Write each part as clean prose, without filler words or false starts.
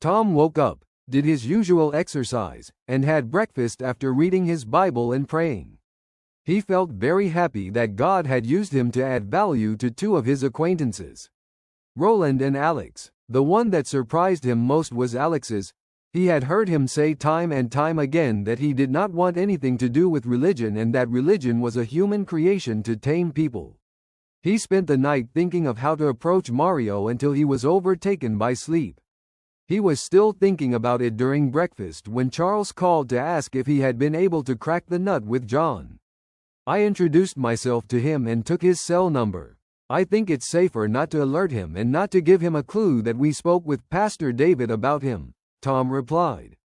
Tom woke up, did his usual exercise, and had breakfast after reading his Bible and praying. He felt very happy that God had used him to add value to two of his acquaintances, Roland and Alex. The one that surprised him most was Alex's. He had heard him say time and time again that he did not want anything to do with religion and that religion was a human creation to tame people. He spent the night thinking of how to approach Mario until he was overtaken by sleep. He was still thinking about it during breakfast when Charles called to ask if he had been able to crack the nut with John. I introduced myself to him and took his cell number. I think it's safer not to alert him and not to give him a clue that we spoke with Pastor David about him, Tom replied.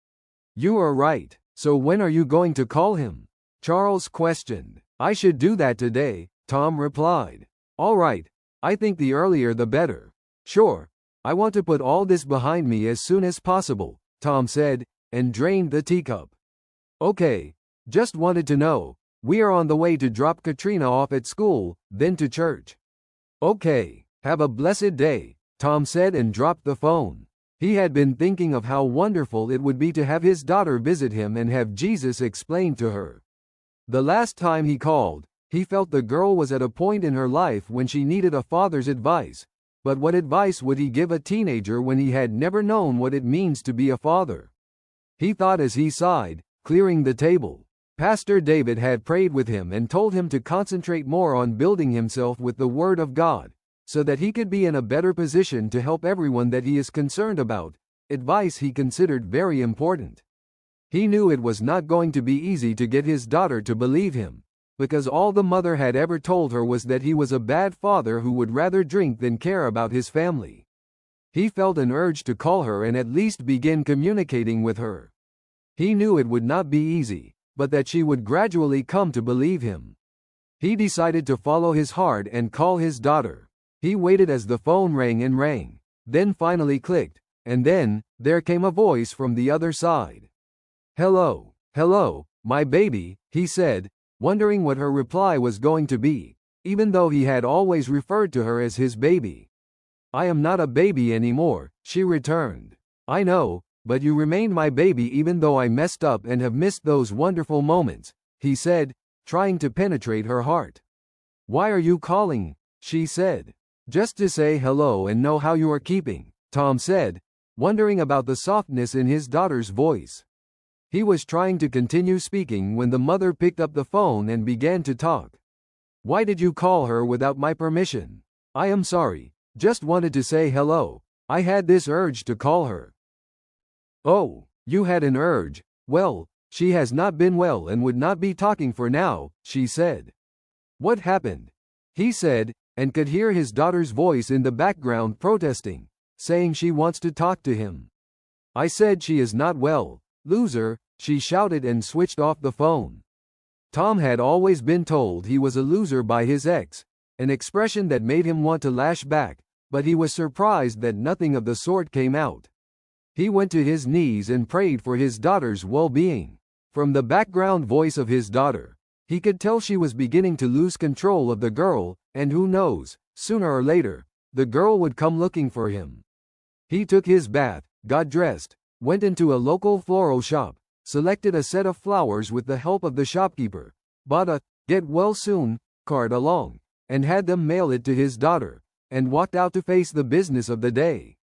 You are right. So when are you going to call him? Charles questioned. I should do that today, Tom replied. All right. I think the earlier the better. Sure. I want to put all this behind me as soon as possible, Tom said, and drained the teacup. Okay. Just wanted to know. We are on the way to drop Katrina off at school, then to church. Okay. Have a blessed day, Tom said and dropped the phone. He had been thinking of how wonderful it would be to have his daughter visit him and have Jesus explain to her. The last time he called, he felt the girl was at a point in her life when she needed a father's advice. But what advice would he give a teenager when he had never known what it means to be a father? He thought as he sighed, clearing the table. Pastor David had prayed with him and told him to concentrate more on building himself with the Word of God, so that he could be in a better position to help everyone that he is concerned about, advice he considered very important. He knew it was not going to be easy to get his daughter to believe him, because all the mother had ever told her was that he was a bad father who would rather drink than care about his family. He felt an urge to call her and at least begin communicating with her. He knew it would not be easy, but that she would gradually come to believe him. He decided to follow his heart and call his daughter. He waited as the phone rang, then finally clicked, and then, there came a voice from the other side. Hello, my baby, he said, wondering what her reply was going to be, even though he had always referred to her as his baby. I am not a baby anymore, she returned. I know, but you remained my baby even though I messed up and have missed those wonderful moments, he said, trying to penetrate her heart. Why are you calling? She said. Just to say hello and know how you are keeping, Tom said, wondering about the softness in his daughter's voice. He was trying to continue speaking when the mother picked up the phone and began to talk. Why did you call her without my permission? I am sorry, just wanted to say hello. I had this urge to call her. Oh, you had an urge. Well, she has not been well and would not be talking for now, she said. What happened? He said, and could hear his daughter's voice in the background protesting, saying she wants to talk to him. I said she is not well, loser, she shouted and switched off the phone. Tom had always been told he was a loser by his ex, an expression that made him want to lash back, but he was surprised that nothing of the sort came out. He went to his knees and prayed for his daughter's well-being. From the background voice of his daughter, he could tell she was beginning to lose control of the girl, and who knows, sooner or later, the girl would come looking for him. He took his bath, got dressed, went into a local floral shop, selected a set of flowers with the help of the shopkeeper, bought a "Get well soon" card along, and had them mail it to his daughter, and walked out to face the business of the day.